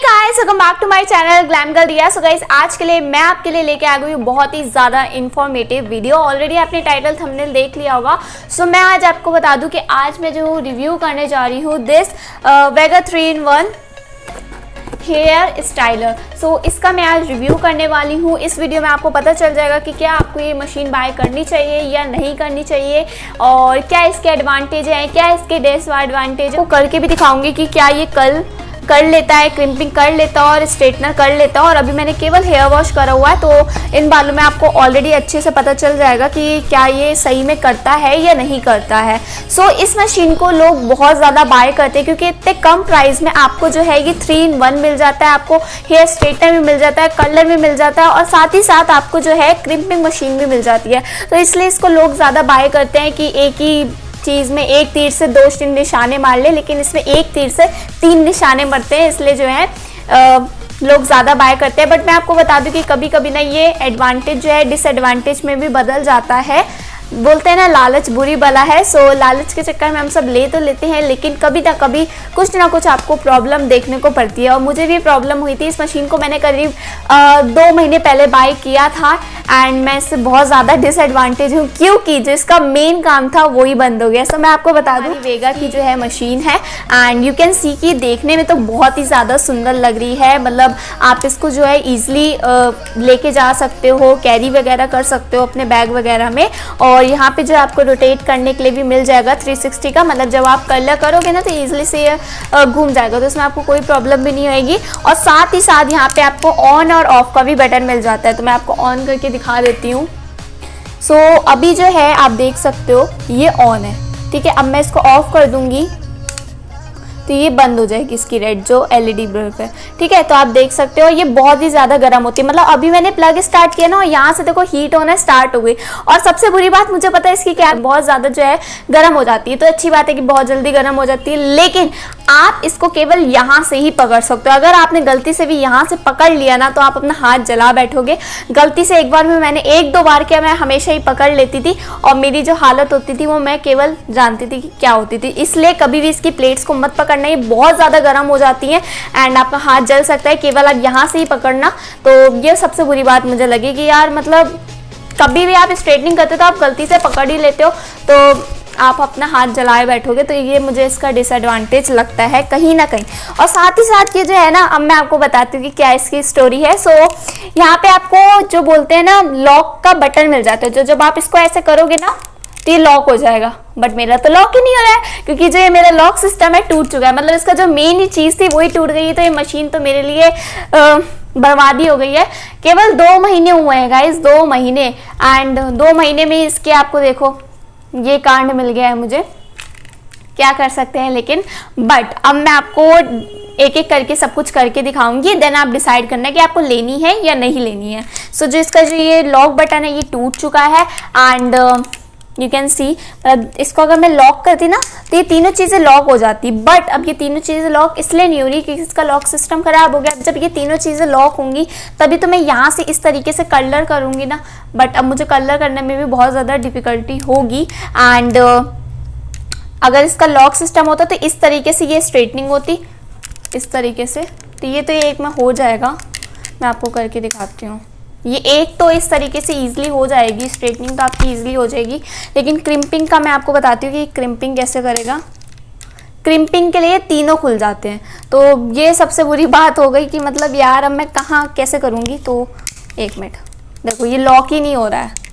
Guys, welcome back to my channel glam girl Riya. So guys, आज के लिए मैं आपके लिए लेके आ गई हूँ बहुत ही ज़्यादा इन्फॉर्मेटिव वीडियो। ऑलरेडी आपने टाइटल थंबनेल देख लिया होगा। सो मैं आज आपको बता दूं कि आज मैं जो रिव्यू करने जा रही हूँ this Vega 3-in-1 hair styler. So इसका मैं आज रिव्यू करने वाली हूँ। इस वीडियो में आपको पता चल जाएगा कि क्या आपको ये मशीन बाय करनी चाहिए या नहीं करनी चाहिए, और क्या इसके एडवांटेज हैं, क्या इसके डिसएडवांटेज है। वो करके भी दिखाऊंगी कि क्या ये कल कर लेता है, क्रिम्पिंग कर लेता है और स्ट्रेटनर कर लेता है। और अभी मैंने केवल हेयर वॉश करा हुआ है, तो इन बालों में आपको ऑलरेडी अच्छे से पता चल जाएगा कि क्या ये सही में करता है या नहीं करता है। सो इस मशीन को लोग बहुत ज़्यादा बाय करते हैं क्योंकि इतने कम प्राइस में आपको जो है ये 3-in-1 मिल जाता है। आपको हेयर स्ट्रेटनर भी मिल जाता है, कर्लर भी मिल जाता है और साथ ही साथ आपको जो है क्रिम्पिंग मशीन भी मिल जाती है। तो इसलिए इसको लोग ज़्यादा बाय करते हैं कि एक ही चीज़ में एक तीर से 2 निशाने मार ले, लेकिन इसमें एक तीर से 3 निशाने मरते हैं, इसलिए जो है लोग ज़्यादा बाय करते हैं। बट मैं आपको बता दूं कि कभी कभी ना ये एडवांटेज जो है डिसएडवांटेज में भी बदल जाता है। बोलते हैं ना, लालच बुरी बला है। सो लालच के चक्कर में हम सब ले तो लेते हैं, लेकिन कभी ना कभी कुछ ना कुछ आपको प्रॉब्लम देखने को पड़ती है। और मुझे भी प्रॉब्लम हुई थी। इस मशीन को मैंने करीब 2 महीने पहले बाय किया था एंड मैं इससे बहुत ज़्यादा डिसएडवांटेज हूँ क्योंकि जो इसका मेन काम था वही बंद हो गया। सो मैं आपको बता दूँ, वेगा की जो है मशीन है एंड यू कैन सी कि देखने में तो बहुत ही ज़्यादा सुंदर लग रही है। मतलब आप इसको जो है ईजिली लेके जा सकते हो, कैरी वगैरह कर सकते हो अपने बैग वगैरह में। और यहाँ पे जो आपको रोटेट करने के लिए भी मिल जाएगा 360 का। मतलब जब आप कर्लर करोगे ना तो ईजिली से ये घूम जाएगा, तो इसमें आपको कोई प्रॉब्लम भी नहीं होगी। और साथ ही साथ यहाँ पे आपको ऑन और ऑफ का भी बटन मिल जाता है, तो मैं आपको ऑन करके दिखा देती हूँ। सो अभी जो है आप देख सकते हो ये ऑन है, ठीक है। अब मैं इसको ऑफ कर दूंगी तो ये बंद हो जाएगी, इसकी रेड जो एलईडी बल्ब है, ठीक है। तो आप देख सकते हो ये बहुत ही ज़्यादा गर्म होती है। मतलब अभी मैंने प्लग स्टार्ट किया ना और यहाँ से देखो हीट होना स्टार्ट हो गई। और सबसे बुरी बात मुझे पता है इसकी क्या, बहुत ज़्यादा जो है गर्म हो जाती है। तो अच्छी बात है कि बहुत जल्दी गर्म हो जाती है, लेकिन आप इसको केवल यहाँ से ही पकड़ सकते हो। अगर आपने गलती से भी यहाँ से पकड़ लिया ना तो आप अपना हाथ जला बैठोगे। गलती से एक बार में मैंने 1-2 बार किया, मैं हमेशा ही पकड़ लेती थी और मेरी जो हालत होती थी वो मैं केवल जानती थी कि क्या होती थी। इसलिए कभी भी इसकी प्लेट्स को मत पकड़ना, ये बहुत ज़्यादा गर्म हो जाती हैं एंड आपका हाथ जल सकता है। केवल आप यहाँ से ही पकड़ना। तो ये सबसे बुरी बात मुझे लगी कि यार मतलब कभी भी आप स्ट्रेटनिंग करते हो तो आप गलती से पकड़ ही लेते हो तो आप अपना हाथ जलाए बैठोगे। तो ये मुझे इसका डिसएडवांटेज लगता है कहीं ना कहीं। और साथ ही साथ ये जो है ना, अब मैं आपको बताती हूँ कि क्या इसकी स्टोरी है। सो यहाँ पे आपको जो बोलते हैं ना लॉक का बटन मिल जाता है, जो जब आप इसको ऐसे करोगे ना तो ये लॉक हो जाएगा। बट मेरा तो लॉक ही नहीं हो रहा है क्योंकि जो ये मेरा लॉक सिस्टम है टूट चुका है। मतलब इसका जो मेन ही चीज़ थी वही टूट गई है। तो ये मशीन तो मेरे लिए बर्बादी हो गई है। केवल 2 महीने हुए हैं गाइस, 2 महीने। एंड 2 महीने में इसके आपको देखो ये कांड मिल गया है मुझे, क्या कर सकते हैं। लेकिन बट अब मैं आपको एक एक करके सब कुछ करके दिखाऊंगी, देन आप डिसाइड करना है कि आपको लेनी है या नहीं लेनी है। सो जो इसका जो ये लॉक बटन है ये टूट चुका है एंड यू कैन सी इसको अगर मैं लॉक करती ना तो ये तीनों चीज़ें लॉक हो जाती। बट अब ये तीनों चीज़ें लॉक इसलिए नहीं हो रही क्योंकि इसका लॉक सिस्टम खराब हो गया। अब जब ये तीनों चीज़ें लॉक होंगी तभी तो मैं यहाँ से इस तरीके से कलर करूँगी ना। बट अब मुझे कलर करने में भी बहुत ज़्यादा डिफ़िकल्टी होगी। एंड अगर इसका लॉक सिस्टम होता तो इस तरीके से ये स्ट्रेटनिंग होती, इस तरीके से। तो ये एक में हो जाएगा, मैं आपको करके दिखाती हूँ। ये एक तो इस तरीके से ईजिली हो जाएगी, स्ट्रेटनिंग तो आपकी ईजिली हो जाएगी। लेकिन क्रिम्पिंग का मैं आपको बताती हूँ कि क्रिम्पिंग कैसे करेगा। क्रिम्पिंग के लिए तीनों खुल जाते हैं, तो ये सबसे बुरी बात हो गई कि मतलब यार अब मैं कहाँ कैसे करूँगी। तो 1 मिनट, देखो ये लॉक ही नहीं हो रहा है।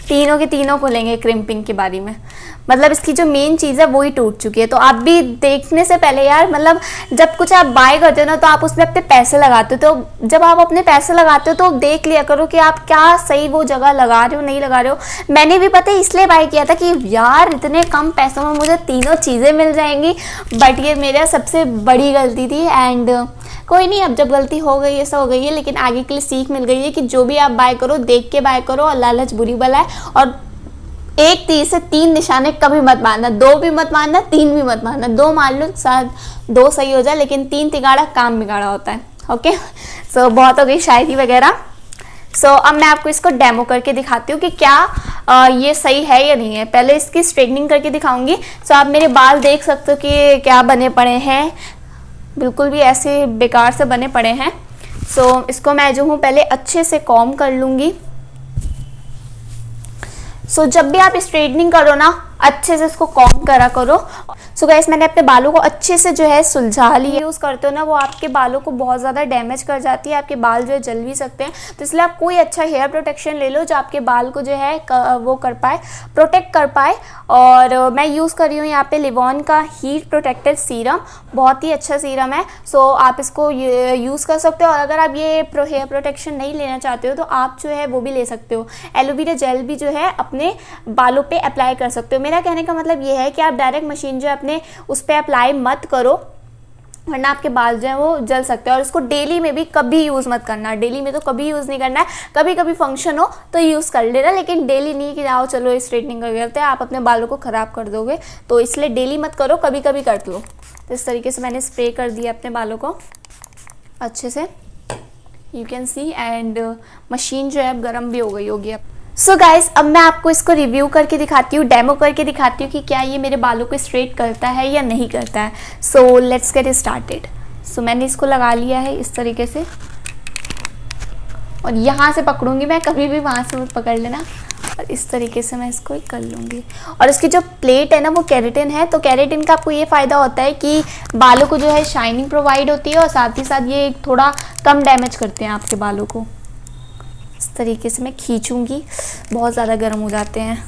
तीनों के तीनों खुलेंगे क्रिम्पिंग के बारे में। मतलब इसकी जो मेन चीज़ है वही टूट चुकी है। तो आप भी देखने से पहले यार, मतलब जब कुछ आप बाय करते हो ना तो आप उसमें अपने पैसे लगाते हो। तो जब आप अपने पैसे लगाते हो तो देख लिया करो कि आप क्या सही वो जगह लगा रहे हो नहीं लगा रहे हो। मैंने भी पता है इसलिए बाय किया था कि यार इतने कम पैसों में मुझे तीनों चीज़ें मिल जाएंगी। बट ये मेरा सबसे बड़ी गलती थी एंड कोई नहीं, अब जब गलती हो गई है सो हो गई है। लेकिन आगे के लिए सीख मिल गई है कि जो भी आप बाय करो देख के बाय करो, और लालच बुरी बला है। और एक तीर से 3 निशाने कभी मत मारना, 2 भी मत मारना, 3 भी मत मारना। 2 मार लो, शायद 2 सही हो जाए, लेकिन 3 तिगाड़ा काम बिगाड़ा होता है। ओके, सो बहुत हो गई शायरी वगैरह। सो अब मैं आपको इसको डेमो करके दिखाती हूँ कि क्या ये सही है या नहीं है। पहले इसकी स्ट्रेटनिंग करके दिखाऊंगी। सो आप मेरे बाल देख सकते हो कि क्या बने पड़े हैं, बिल्कुल भी ऐसे बेकार से बने पड़े हैं। सो इसको मैं जो हूँ पहले अच्छे से कॉम कर लूँगी। सो जब भी आप स्ट्रेटनिंग करो ना, अच्छे से इसको कॉम करा करो। सो गाइस, मैंने अपने बालों को अच्छे से जो है सुलझा लिया। यूज़ करते हो ना, वो आपके बालों को बहुत ज़्यादा डैमेज कर जाती है, आपके बाल जो है जल भी सकते हैं। तो इसलिए आप कोई अच्छा हेयर प्रोटेक्शन ले लो जो आपके बाल को जो है वो कर पाए, प्रोटेक्ट कर पाए। और मैं यूज़ कर रही हूँ यहाँ पे लिवॉन का हीट प्रोटेक्टिव सीरम, बहुत ही अच्छा सीरम है। सो आप इसको यूज़ कर सकते हो। और अगर आप ये हेयर प्रोटेक्शन नहीं लेना चाहते हो तो आप जो है वो भी ले सकते हो, एलोवेरा जेल भी जो है अपने बालों पे अप्लाई कर सकते हो। मेरा कहने का मतलब ये है कि आप डायरेक्ट मशीन जो है अपने उस पर अप्लाई मत करो, वरना आपके बाल जो है वो जल सकते हैं। और इसको डेली में भी कभी यूज़ मत करना, डेली में तो कभी यूज़ नहीं करना है। कभी कभी फंक्शन हो तो यूज़ कर लेना, लेकिन डेली नहीं कि आओ चलो स्ट्रेटनिंग करते हैं, आप अपने बालों को ख़राब कर दोगे। तो इसलिए डेली मत करो, कभी कभी कर लो। तो इस तरीके से मैंने स्प्रे कर दिया अपने बालों को अच्छे से, you can see. And machine जो है अब गर्म भी हो गई होगी अब। सो गाइस, अब मैं आपको इसको रिव्यू करके दिखाती हूँ, डेमो करके दिखाती हूँ कि क्या ये मेरे बालों को स्ट्रेट करता है या नहीं करता है। So let's get started. So मैंने इसको लगा लिया है इस तरीके से, और यहाँ से पकड़ूंगी मैं, कभी भी वहाँ से मत पकड़ लेना। और इस तरीके से मैं इसको कर लूँगी। और इसकी जो प्लेट है ना वो केराटिन है, तो केराटिन का आपको ये फ़ायदा होता है कि बालों को जो है शाइनिंग प्रोवाइड होती है, और साथ ही साथ ये थोड़ा कम डैमेज करते हैं आपके बालों को। इस तरीके से मैं खींचूंगी, बहुत ज़्यादा गर्म हो जाते हैं।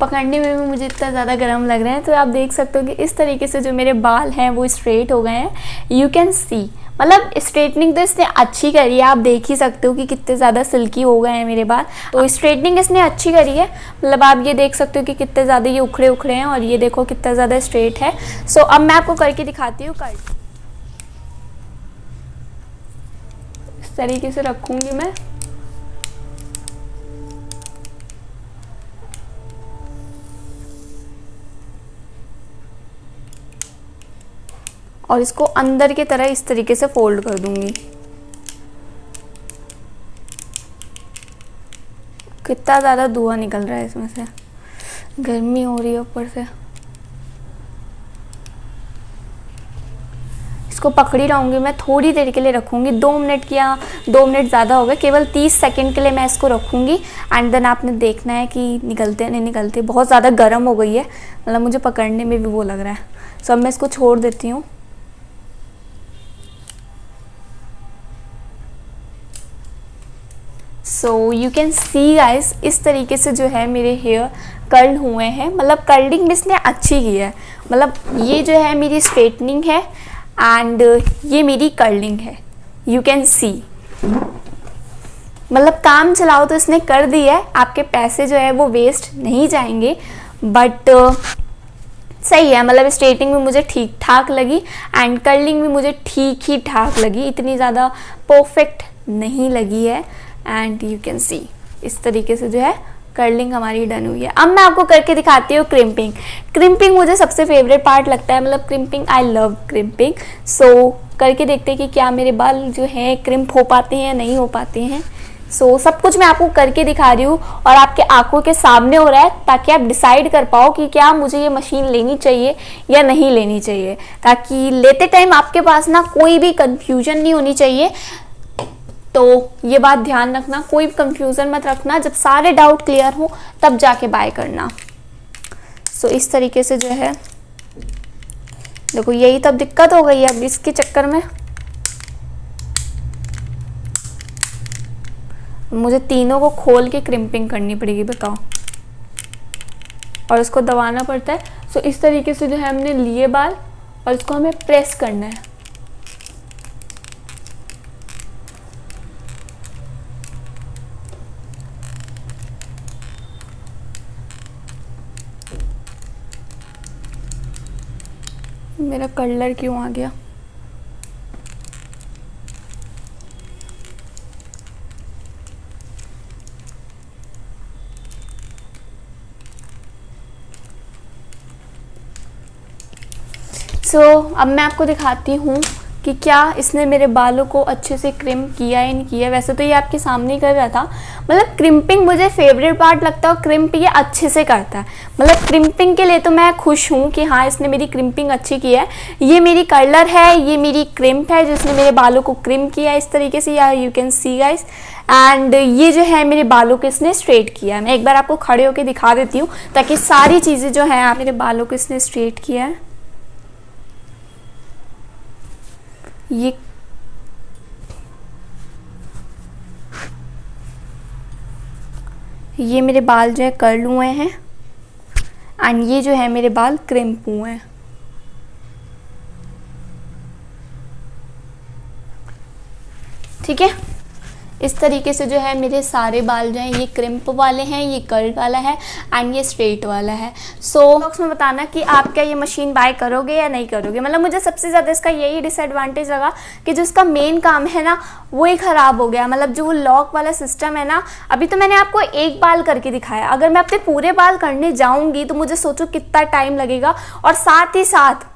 पकड़ने में भी मुझे इतना ज़्यादा गर्म लग रहा है। तो आप देख सकते हो कि इस तरीके से जो मेरे बाल हैं वो स्ट्रेट हो गए हैं, यू कैन सी। मतलब स्ट्रेटनिंग तो इसने अच्छी करी है, आप देख ही सकते हो कि कितने ज़्यादा सिल्की हो गए हैं मेरे बाल। तो स्ट्रेटनिंग इसने अच्छी करी है, मतलब आप ये देख सकते हो कि कितने ज़्यादा ये उखड़े उखड़े हैं, और ये देखो कितना ज़्यादा स्ट्रेट है। सो अब मैं आपको करके दिखाती हूँ। इस तरीके से रखूँगी मैं, और इसको अंदर की तरह इस तरीके से फोल्ड कर दूंगी। कितना ज़्यादा धुआं निकल रहा है इसमें से, गर्मी हो रही है ऊपर से। इसको पकड़ी रहूँगी मैं, थोड़ी देर के लिए रखूँगी, 2 मिनट या 2 मिनट ज़्यादा हो गए, केवल 30 सेकंड के लिए मैं इसको रखूँगी। एंड देन आपने देखना है कि निकलते हैं नहीं निकलते। बहुत ज़्यादा गर्म हो गई है, मतलब मुझे पकड़ने में भी वो लग रहा है। सो अब मैं इसको छोड़ देती हूँ। So you can see guys, इस तरीके से जो है मेरे हेयर कर्ल हुए हैं। मतलब कर्लिंग भी इसने अच्छी की है, मतलब ये जो है मेरी स्ट्रेटनिंग है एंड ये मेरी कर्लिंग है, यू कैन सी। मतलब काम चलाओ तो इसने कर दी है, आपके पैसे जो है वो वेस्ट नहीं जाएंगे। बट सही है, मतलब स्ट्रेटनिंग भी मुझे ठीक ठाक लगी एंड कर्लिंग भी मुझे ठीक ही ठाक लगी, इतनी ज़्यादा परफेक्ट नहीं लगी है। एंड यू कैन सी इस तरीके से जो है कर्लिंग हमारी डन हुई है। अब मैं आपको करके दिखाती हूँ क्रिम्पिंग। क्रिम्पिंग मुझे सबसे फेवरेट पार्ट लगता है, मतलब क्रिम्पिंग, आई लव क्रिम्पिंग। सो करके देखते हैं कि क्या मेरे बाल जो हैं क्रिम्प हो पाते हैं या नहीं हो पाते हैं। सो सब कुछ मैं आपको करके दिखा रही हूँ और आपके आंखों के सामने हो रहा है, ताकि आप डिसाइड कर पाओ कि क्या मुझे ये मशीन लेनी चाहिए या नहीं लेनी चाहिए, ताकि लेते टाइम आपके पास ना कोई भी कंफ्यूजन नहीं होनी चाहिए। तो ये बात ध्यान रखना, कोई कंफ्यूजन मत रखना, जब सारे डाउट क्लियर हो तब जाके बाय करना। सो इस तरीके से जो है देखो, यही तब दिक्कत हो गई है अब इसके चक्कर में। मुझे तीनों को खोल के क्रिम्पिंग करनी पड़ेगी, बताओ, और इसको दबाना पड़ता है। सो इस तरीके से जो है हमने लिए बाल, और इसको हमें प्रेस करना है। मेरा कलर क्यों आ गया? सो अब मैं आपको दिखाती हूँ कि क्या इसने मेरे बालों को अच्छे से क्रिम्प किया या नहीं किया। वैसे तो ये आपके सामने ही कर रहा था, मतलब क्रिम्पिंग मुझे फेवरेट पार्ट लगता है और क्रिम्प ये अच्छे से करता है। मतलब क्रिम्पिंग के लिए तो मैं खुश हूँ कि हाँ इसने मेरी क्रिम्पिंग अच्छी की है। ये मेरी कर्लर है, ये मेरी क्रिम्प है जिसने मेरे बालों को क्रिम्प किया इस तरीके से, या you can see guys. And ये जो है मेरे बालों को इसने स्ट्रेट किया है। मैं एक बार आपको खड़े होकर दिखा देती हूँ ताकि सारी चीज़ें जो है मेरे बालों को इसने स्ट्रेट किया है। ये मेरे बाल जो है कर्ल हुए हैं एंड ये जो है मेरे बाल क्रिम्प हुए हैं। ठीक है, इस तरीके से जो है मेरे सारे बाल जो हैं ये क्रिम्प वाले हैं, ये कर्ल वाला है एंड ये स्ट्रेट वाला है। सो बॉक्स में बताना कि आप क्या ये मशीन बाय करोगे या नहीं करोगे। मतलब मुझे सबसे ज़्यादा इसका यही डिसएडवांटेज लगा कि जो इसका मेन काम है ना वो ही ख़राब हो गया। मतलब जो वो लॉक वाला सिस्टम है ना, अभी तो मैंने आपको एक बाल करके दिखाया, अगर मैं अपने पूरे बाल करने जाऊँगी तो मुझे सोचो कितना टाइम लगेगा। और साथ ही साथ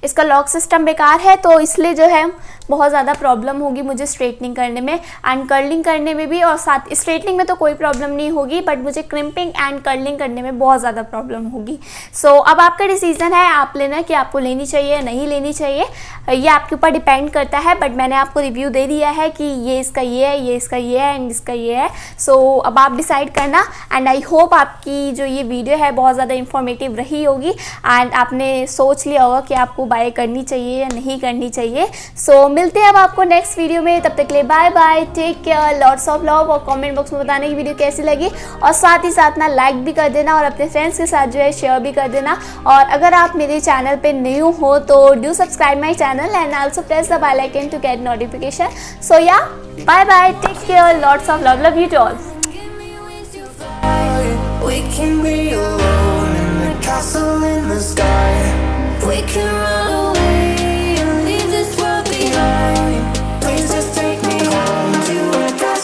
इसका लॉक सिस्टम बेकार है, तो इसलिए जो है बहुत ज़्यादा प्रॉब्लम होगी मुझे स्ट्रेटनिंग करने में एंड कर्लिंग करने में भी। और साथ स्ट्रेटनिंग में तो कोई प्रॉब्लम नहीं होगी, बट मुझे क्रिम्पिंग एंड कर्लिंग करने में बहुत ज़्यादा प्रॉब्लम होगी। सो अब आपका डिसीजन है, आप लेना कि आपको लेनी चाहिए या नहीं लेनी चाहिए, ये आपके ऊपर डिपेंड करता है। बट मैंने आपको रिव्यू दे दिया है कि ये इसका ये है, ये इसका ये है एंड इसका ये है। सो अब आप डिसाइड करना एंड आई होप आपकी जो ये वीडियो है बहुत ज़्यादा इंफॉर्मेटिव रही होगी एंड आपने सोच लिया होगा कि आपको बाय करनी चाहिए या नहीं करनी चाहिए। सो मिलते हैं अब आपको नेक्स्ट वीडियो में, तब तक के लिए bye bye, take care, lots of love. और कमेंट बॉक्स में बताने की वीडियो कैसी लगी और साथ ही साथ ना लाइक भी कर देना और अपने फ्रेंड्स के साथ जो है शेयर भी कर देना। और अगर आप मेरे चैनल पे न्यू हो तो do subscribe my channel and also press the bell icon to get notification. So yeah bye bye, take care, lots of love, love you to all.